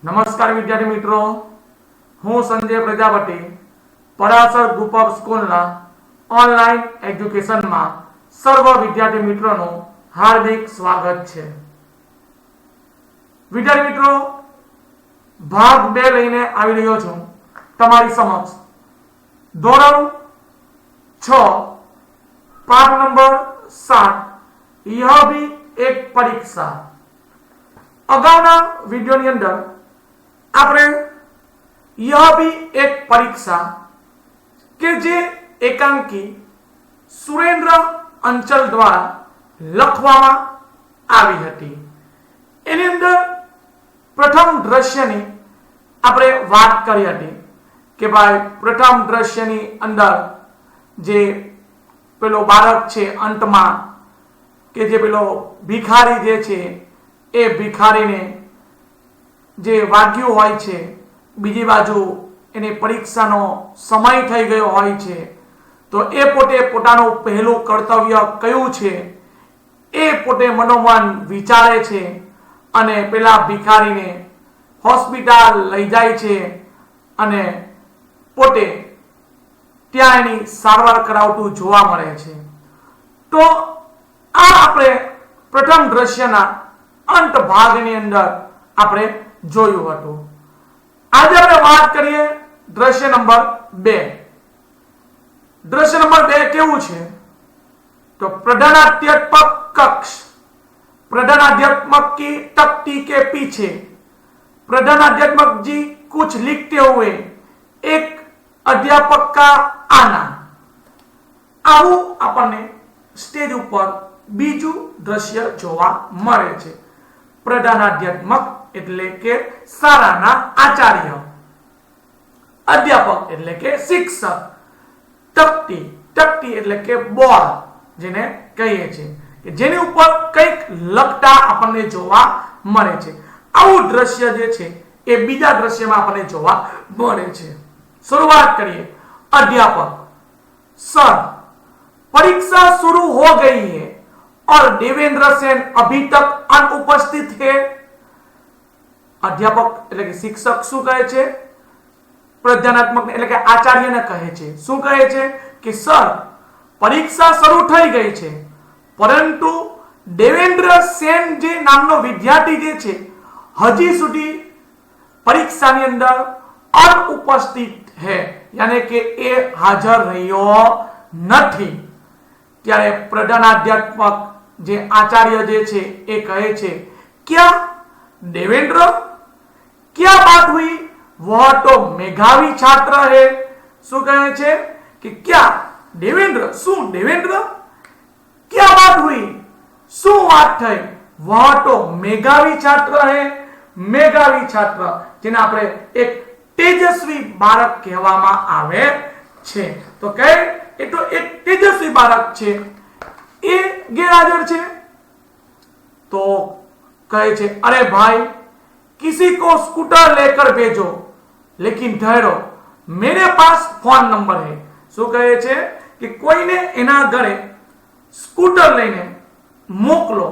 નમસ્કાર વિદ્યાર્થી મિત્રો, હું સંજય પ્રજાપતિ પરાસર ગ્રુપ ઓફ સ્કૂલના ઓનલાઈન એજ્યુકેશનમાં સર્વ વિદ્યાર્થી મિત્રોનું હાર્દિક સ્વાગત છે. વિદ્યાર્થી મિત્રો, ભાગ 2 લઈને આવી રહ્યો છું તમારી સમક્ષ. ધોરણ 6 પાઠ નંબર 7 यह भी एक परीक्षा. अगाउना वीडियोनी अंदर આપણે यह भी एक परीक्षा કે જે એકાંકી સુરેન્દ્ર અંચલ દ્વારા લખવામાં આવી હતી એની અંદર પ્રથમ દ્રશ્યની આપણે વાત કરી હતી કે ભાઈ પ્રથમ દ્રશ્યની અંદર જે પેલો બાળક છે અંતમાં કે જે પેલો ભિખારી જે છે એ ભિખારીને જે વાગ્યું હોય છે, બીજી બાજુ એની પરીક્ષાનો સમય થઈ ગયો હોય છે, તો એ પોતે પોતાનું પહેલું કર્તવ્ય કયું છે એ પોતે મનોમન વિચારે છે અને પેલા ભિખારીને હોસ્પિટલ લઈ જાય છે અને પોતે ત્યાં એની સારવાર કરાવતું જોવા મળે છે. તો આ આપણે પ્રથમ દ્રશ્યના અંત ભાગની અંદર આપણે જોયું હતું. આજે આપણે વાત કરીએ દ્રશ્ય નંબર 2. દ્રશ્ય નંબર 2 કેવું છે તો प्रधानाध्यापक कक्ष. प्रधानाध्यापक की तख्ती के पीछे प्रधानाध्यापक जी कुछ लिखते हुए एक अध्यापक का आना. આવું આપણને સ્ટેજ ઉપર બીજું દ્રશ્ય જોવા મળે છે. પ્રધાનાધ્યાત્મક એટલે કે શાળાના આચાર્ય, અધ્યાપક એટલે કે શિક્ષક, તખ્તી, તખ્તી એટલે કે બોર્ડ જેને કહીએ છીએ કે જેની ઉપર કંઈક લખતા આપણને જોવા મળે છે. આવું દ્રશ્ય જે છે એ બીજા દ્રશ્યમાં આપણને જોવા મળે છે. શરૂઆત કરીએ. अध्यापक: सर, परीक्षा शुरू हो गई है और देवेंद्र सेन अभी तक अनुपस्थित है. अध्यापक એટલે કે શિક્ષક શું કહે છે? પ્રધાનાત્મક એટલે કે આચાર્યને કહે છે. શું કહે છે કે સર, પરીક્ષા શરૂ થઈ ગઈ છે પરંતુ દેવેન્દ્ર સેન જે નામનો વિદ્યાર્થી જે છે હજી સુધી પરીક્ષાની અંદર अनुपस्थित है, यानी कि એ હાજર રહ્યો નથી. ત્યારે પ્રધાનાધ્યાપક જે આચાર્ય જે છે એ કહે છે क्या देवेंद्र, क्या बात हुई? वह तो मेधावी छात्र है. શું કહે છે કે क्या देवेंद्र, શું देवेंद्र, क्या बात हुई, શું વાત થઈ? वह तो मेधावी छात्र है. मेधावी छात्र જેને આપણે એક તેજસ્વી બાળક કહેવામાં આવે છે. તો કહે એ તો એક તેજસ્વી બાળક છે, એ ગેરહાજર છે. तो कहे छे अरे भाई, किसी को स्कूटर लेकर भेजो, लेकिन ठहरो, मेरे पास फोन नंबर है. શું કહે છે કે કોઈને એના ઘરે સ્કૂટર લઈને મોકલો,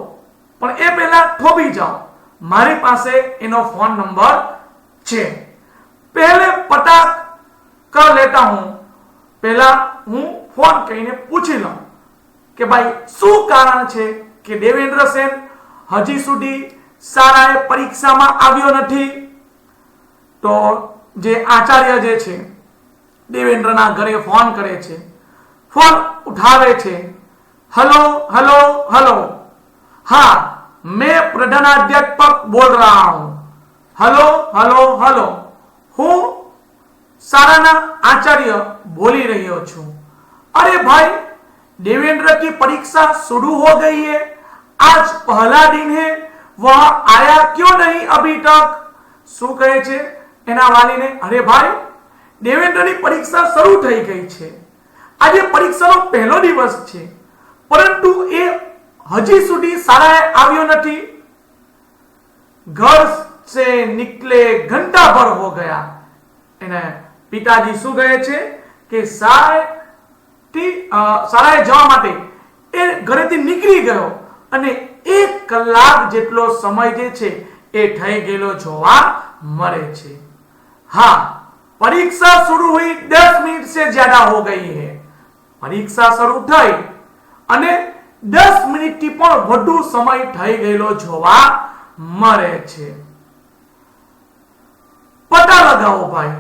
પણ એ પહેલા થોભી જાઓ, મારી પાસે એનો ફોન નંબર છે. पहले पता कर लेता हूं, पहला हूं फोन કરીને પૂછી લઉં કે ભાઈ શું કારણ છે કે દેવેન્દ્ર સેન હજી સુધી શાળાએ પરીક્ષામાં આવ્યો નથી. તો જે આચાર્ય જે છે દેવેન્દ્રના ઘરે ફોન કરે છે, ફોન ઉઠાવે છે. हेलो हेलो हेलो, हाँ मैं प्रधानाध्यापक बोल रहा हूं. हेलो हेलो हेलो, હું શાળાના આચાર્ય બોલી રહ્યો છું. अरे भाई, देवेंद्र की परीक्षा शुरू हो गई है, आज पहला दिन है, वह आया क्यों नहीं अभी तक? શું કહે છે એના વાલીને? અરે ભાઈ, દેવેન્દ્રની પરીક્ષા શરૂ થઈ ગઈ છે, આજે પરીક્ષાનો પહેલો દિવસ છે, પરંતુ એ હજી સુધી શાળાએ આવ્યો નથી. घर से निकले घंटा भर हो गया. એને પિતાજી શું કહે છે કે શાળાએ જવા માટે એ ઘરેથી નીકળી ગયો અને 1 કલાક જેટલો સમય જે છે એ થઈ ગયેલો જોવા मरे छे। हाँ, परीक्षा शुरू हुई 10 मिनट से ज्यादा हो गई है। परीक्षा शुरू थई अने 10 मिनिट थी पण વધુ સમય થઈ ગયેલો જોવા મળે છે। पता लगाओ भाई,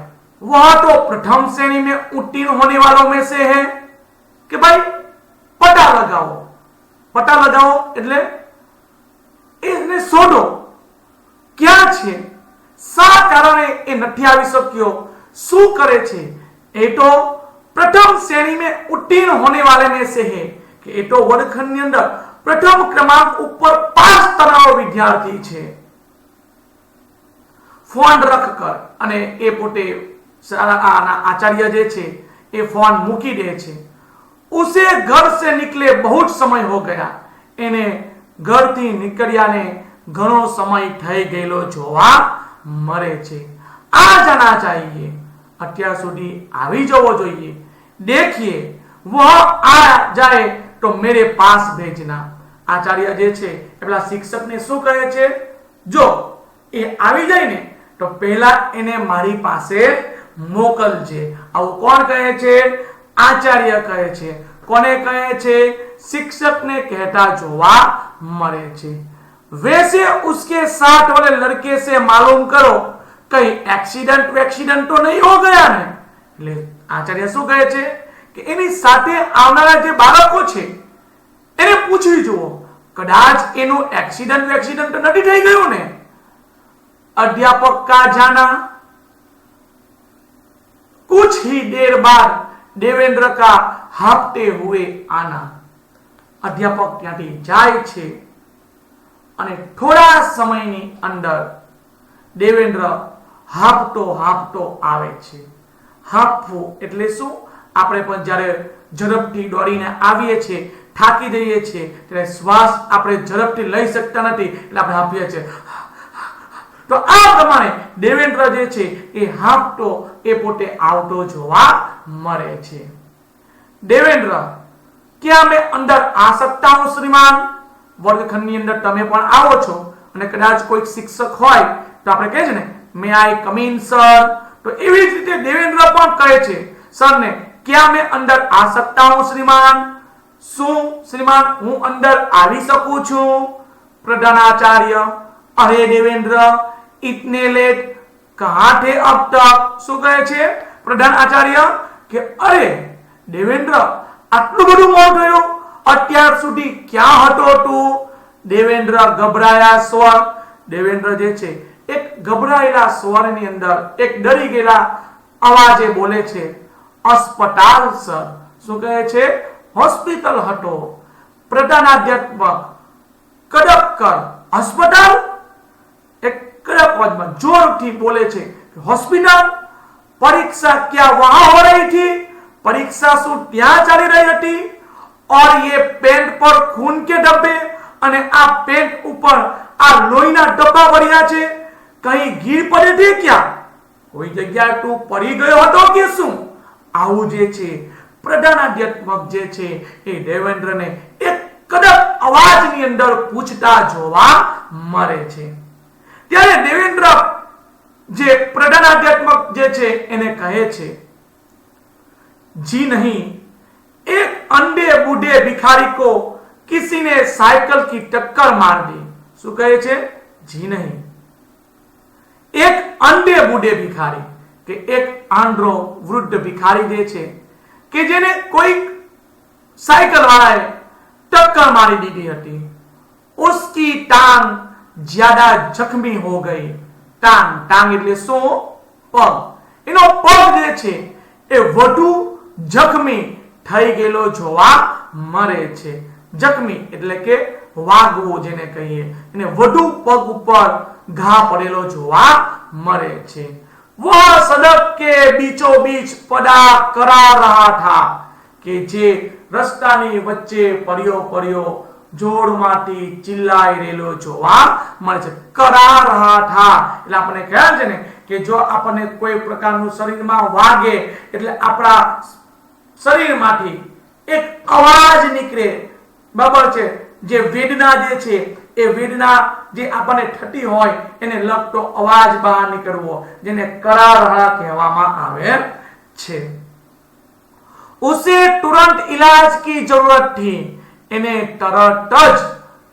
वह तो प्रथम श्रेणी में उत्तीर्ण होने वालों में से है कि भाई पता लगाओ। पता लगाओ એટલે એને શોધો ક્યાં છે, શા કારણે એ નથી આવી શક્યો, શું કરે છે। એ તો प्रथम श्रेणी में उत्तीर्ण होने वाले में से है कि ए तो वर्गखंड ની અંદર प्रथम क्रमांक ऊपर 5 તણાવ विद्यार्थी છે। फोन रख कर अने ए पोते आचार्य जे छे ए फोन मूकी दे छे। उसे घर से निकले बहुत समय हो गया, एने घर थी निकळ्या ने घणो समय થઈ ગયેલો જોવા મળે છે। आ जाना चाहिए, અત્યાર સુધી આવી જવો જોઈએ। देखिए वह आ जाए तो मेरे पास भेजना। आचार्य जे छे एला शिक्षक ने શું કહે છે, જો એ આવી જાય ને તો પહેલા એને મારી પાસે મોકલજે। આવું કોણ કહે છે? આચાર્ય કહે છે। કોને કહે છે? शिक्षक ने कहता जोवा મળે છે। वैसे उसके साथ वाले लड़के से मालूम करो कहीं एक्सीडेंट तो नहीं हो गया ने। એટલે આચાર્ય શું કહે છે કે એની સાથે આવનારા જે બાળકો છે એને પૂછી જુઓ, કદાચ એનું एक्सीडेंट તો નથી થઈ ગયું ને। अध्यापक का जाना। कुछ ही देर बाद देवेंद्र का हांफते हुए आना। अध्यापक ત્યાંથી જાય છે અને થોડા સમયની અંદર દેવેન્દ્ર હાંફતો આવે છે। હાંફવું એટલે શું? આપણે પણ જ્યારે ઝડપથી દોડીને આવીએ છીએ, થાકી જઈએ છીએ ત્યારે શ્વાસ આપણે ઝડપથી લઈ શકતા નથી એટલે આપણે હાંફીએ છીએ। તો આ પ્રમાણે દેવેન્દ્ર જે છે એ હાંફતો એ પોતે આવતો જોવા મળે છે। દેવેન્દ્ર, क्या मैं अंदर आ सकता हूं श्रीमान? वर्गखंडની અંદર તમે પણ આવો છો અને કદાચ કોઈ શિક્ષક હોય તો આપણે કહે છે ને, મે આઈ કમ ઇન સર। તો એવી જ રીતે દેવેન્દ્ર પણ કહે છે સરને, क्या मैं अंदर आ सकता हूं श्रीमान? શું શ્રીમાન હું અંદર આવી શકું છું? प्रधानाचार्य, अरे देवेंद्र इतने लेट कहां थे अब तक? શું કહે છે પ્રધાન આચાર્ય કે અરે દેવેન્દ્ર આટલું બધું મોડું થયું, અત્યાર સુધી ક્યાં હતો તું? દેવેન્દ્ર ગભરાયા સ્વર। દેવેન્દ્ર જે છે એક ગભરાયેલા સ્વરની અંદર એક ડરી ગયેલા અવાજે બોલે છે, अस्पताल सर। શું કહે છે? હોસ્પિટલ હતો। પ્રધાનાધ્યાપક કડક કર, હોસ્પિટલ? એક કડક અવાજમાં જોરથી બોલે છે, હોસ્પિટલ? परीक्षा क्या वहां हो रही थी? परीक्षा શું ત્યાં ચાલી રહી હતી? और ये पेंट पर खून के डब्बे અને આ પેન્ટ ઉપર આ લોહીના ડબ્બા ભર્યા છે, કहीं गिर पड़े थे क्या? કોઈ જગ્યાએ તું પડી ગયો હતો કે શું? આવું જે છે પ્રધાનાધ્યાપક જે છે એ દેવેન્દ્રને એક કડક અવાજની અંદર પૂછતા જોવા મળે છે। ત્યારે દેવેન્દ્ર જે પ્રધાનાધ્યાપક જે છે એને કહે છે, जी नहीं, एक अंधे बूढ़े भिखारी को किसी ने साइकिल की टक्कर मार दी। શું કહે છે? जी नहीं, एक अंधे बूढ़े भिखारी કે એક આંધળો વૃદ્ધ ભિખારી જે છે કે જેને કોઈ સાયકલ વાળાએ ટક્કર મારી દીધી હતી। उसकी टांग ज्यादा जख्मी हो गई। टांग એટલે શું? પગ। એનો પગ જે છે એ વધુ જખમી થઈ ગયેલો જોવા મળે છે। જખમી એટલે કે વાગવું જેને કહીએ, એને વધુ પગ ઉપર ઘા પડેલો જોવા મળે છે। वह सड़क के बीचों बीच पड़ा करा रहा था કે જે રસ્તાની વચ્ચે પડ્યો જોરમાંથી ચિલ્લાઈ રહેલો જોવા મળે છે। કરા રહા था એટલે આપણે કહે છે ને કે જો આપણને કોઈ પ્રકારનું શરીરમાં વાગે એટલે આપણા શરીરમાંથી એક અવાજ નીકળે, બરાબર છે, જે વેદના જે છે એ વેદના જે આપણને થતી હોય એને લગતો અવાજ બહાર નીકળવો, જેને કરારહા કહેવામાં આવે છે. ઉસે તુરંત इलाज की जरूरत थी, એને તરત જ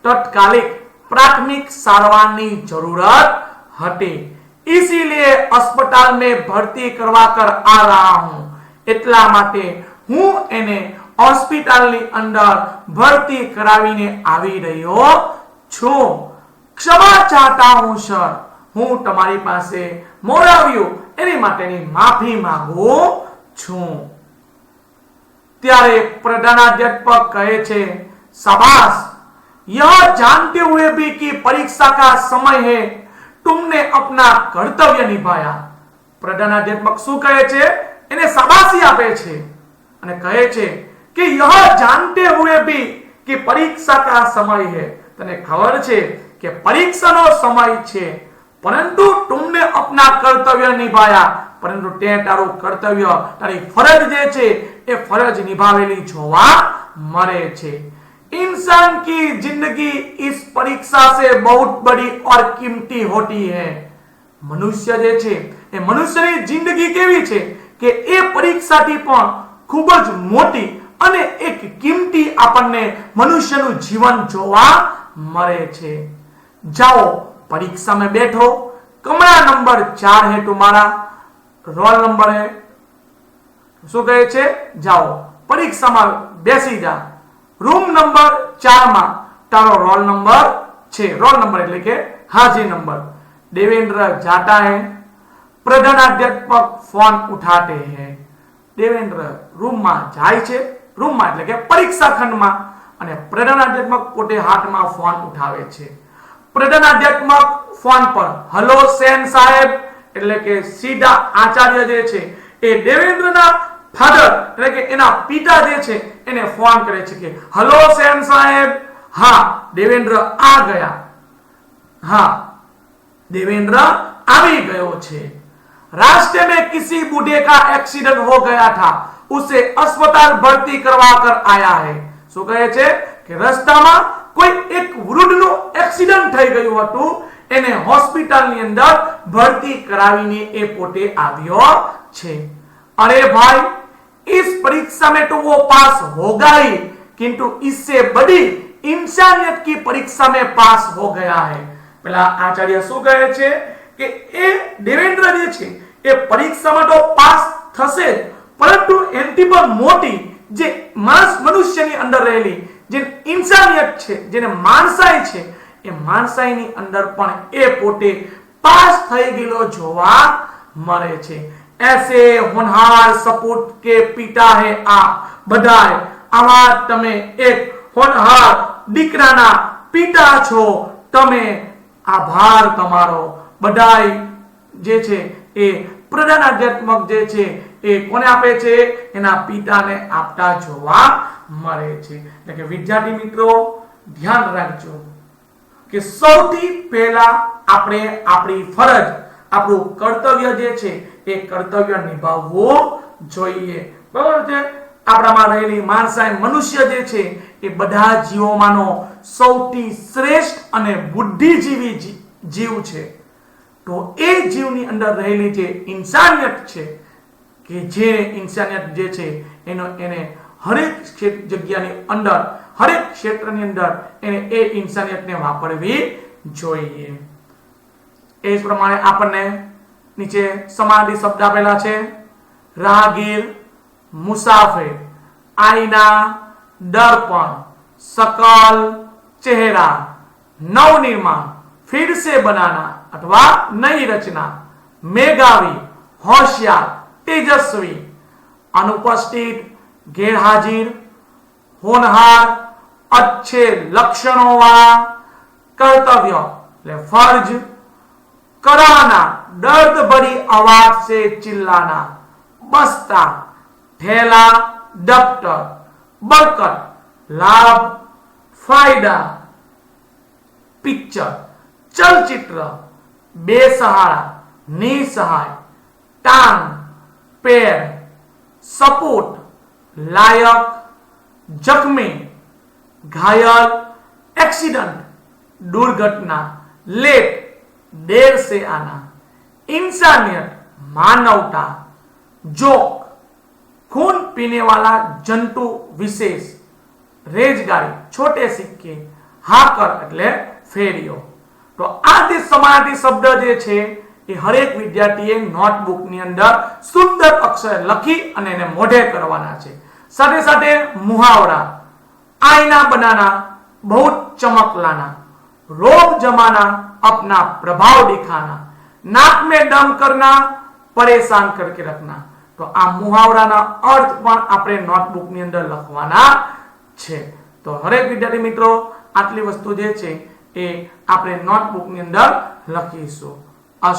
તત્કાલિક प्राथमिक सारवारनी जरूरत हती. इसीलिए अस्पताल में भर्ती करवा कर आ रहा हूं, એટલા માટે હું એને હોસ્પિટલની અંદર ભરતી કરાવીને આવી રહ્યો છું. ક્ષમા ચાહતા હું સર, હું તમારી પાસે મોડાવ્યું એની માટેની માફી માંગુ છું. ત્યારે પ્રધાનાધ્યાપક કહે છે, શાબાश, यह जानते हुए भी कि परीक्षा का समय है, तुमने अपना कर्तव्य निभाया. प्रधानाध्यापक શું કહે છે? એને શાબાશી આપે છે અને કહે છે કે यह जानते हुए भी कि परीक्षा का समय है, તને ખબર છે કે પરીક્ષાનો સમય છે, પરંતુ तुमने अपना कर्तव्य निभाया, પરંતુ તે તારું કર્તવ્ય, તારી ફરજ જે છે એ ફરજ નિભાવેલી જોવા મળે છે. इंसान की जिंदगी इस परीक्षा से बहुत बड़ी और कीमती होती है. मनुष्य जे छे ए मनुष्यनी जिंदगी केवी छे કે એ પરીક્ષાથી પણ ખૂબ જ મોટી અને એક કિંમતી આપણને મનુષ્યનું જીવન જોવા મળે છે. જાઓ परीक्षा में बैठो, कमरा नंबर 4 है तुम्हारा, रोल नंबर है, શું કહે છે? જાઓ પરીક્ષામાં બેસી જા. रूम नंबर 4 में तारो रोल नंबर छे. रोल नंबर એટલે કે हाजिर नंबर. देवेंद्र जाता है, प्रधानाध्यापक फोन उठाते हैं. देवेंद्र रूम में जाय छे, रूम में એટલે કે परीक्षा खंड में, અને પ્રધાનાધ્યાપક પોતે હાથમાં ફોન ઉઠાવે છે. પ્રધાનાધ્યાપક ફોન પર હેલો સેન સાહેબ એટલે કે સીધા આચાર્ય જે છે એ દેવેન્દ્રના ફાધર એટલે કે એના પિતા જે છે એને ફોન કરે છે કે હેલો સેન સાહેબ. हाँ देवेंद्र आ गया. हाँ देवेंद्र આવી ગયો છે. रास्ते में किसी बूढ़े का एक्सीडेंट हो गया था, उसे अस्पताल भर्ती करवा कर आया है. શું કહે છે કે રસ્તામાં કોઈ એક વૃદ્ધનું એક્સિડન્ટ થઈ ગયું હતું, એને હોસ્પિટલની અંદર ભરતી કરાવીને એ પોતે આવ્યો છે. अरे भाई, इस परीक्षा में तो वो पास होगा ही, किंतु इससे बड़ी इंसानियत की परीक्षा में पास हो गया है. પેલા આચાર્ય શું કહે છે કે એ દેવેન્દ્ર જે છે એ પરીક્ષામાં તો પાસ થશે, પરંતુ એનાથી પણ મોટી જે મનુષ્યની અંદર રહેલી જે ઇન્સાનિયત છે, જેને માણસાઈ છે, એ માણસાઈની અંદર પણ એ પોતે પાસ થઈ ગયેલો જોવા મળે છે. ऐसे होनहार सपूत के पिता है आप बधाई. आवा तमे एक होनहार દીકરાના પિતા છો, તમે આભાર તમારો. બધાઈ જે છે એ પ્રધાનાધ્યાપક જે છે એ કોને આપે છે? એના પિતાને આપતા જોવા મળે છે. એટલે કે વિદ્યાર્થી મિત્રો ધ્યાન રાખજો કે સૌથી પહેલા આપણે આપણી ફરજ, આપણું કર્તવ્ય જે છે એ કર્તવ્ય નિભાવવું જોઈએ. બરાબર છે? આપણામાં રહેલી માણસાઈ મનુષ્ય જે છે એ બધા જીવોમાંનો સૌથી શ્રેષ્ઠ અને બુદ્ધિજીવી જીવ છે. તો એ જીવની અંદર રહેલી જે ઇન્સાનિયત છે કે જે ઇન્સાનિયત જે છે એને હરેક જગ્યાની અંદર, હરેક ક્ષેત્રની અંદર એને એ ઇન્સાનિયતને વાપરવી જોઈએ. એ જ પ્રમાણે આપણને નીચે સમાધિ શબ્દ આપેલા છે. રાહગીર, મુસાફિર, आईना, दर्पण, सकल चेहरा, नवनिर्माण, फिर से बनाना अथवा नई रचना, मेघावी, होशियार, तेजस्वी, अनुपस्थित, गैरहाजिर, होनहार, अच्छे लक्षणों वाला, कर्तव्य फर्ज, कराना, दर्द भरी आवाज से चिल्लाना, बस्ता, ठेला, दफ्तर, बरकत, लाभ, फायदा, पिक्चर, चलचित्र, बेसहारा, निसहाय, टांग, पैर, सपोर्ट, लायक, जख्मी, घायल, एक्सीडेंट, दुर्घटना, लेट, देर से आना, इंसानियत, मानवता, जोक, खून पीने वाला जंतु विशेष, रेजगारी, छोटे सिक्के, हाकर એટલે ફેરિયો। તો આ જે સમાનાર્થી શબ્દ જે છે એ હરેક વિદ્યાર્થીએ નોટબુકની અંદર સુંદર અક્ષર લખી અને એને મોઢે કરવાના છે। સાથે સાથે મુહાવરા, आईना बनाना, बहुत चमक लाना, रोब जमाना, अपना प्रभाव दिखाना, नाक में दम करना, परेशान करके रखना। तो आ मुहावराना अर्थ पण आपणे नोटबुकनी अंदर लखवाना छे। तो हरेक विद्यार्थी मित्रों आटली वस्तु जे छे ए आपणे नोटबुकनी अंदर लखीशुं।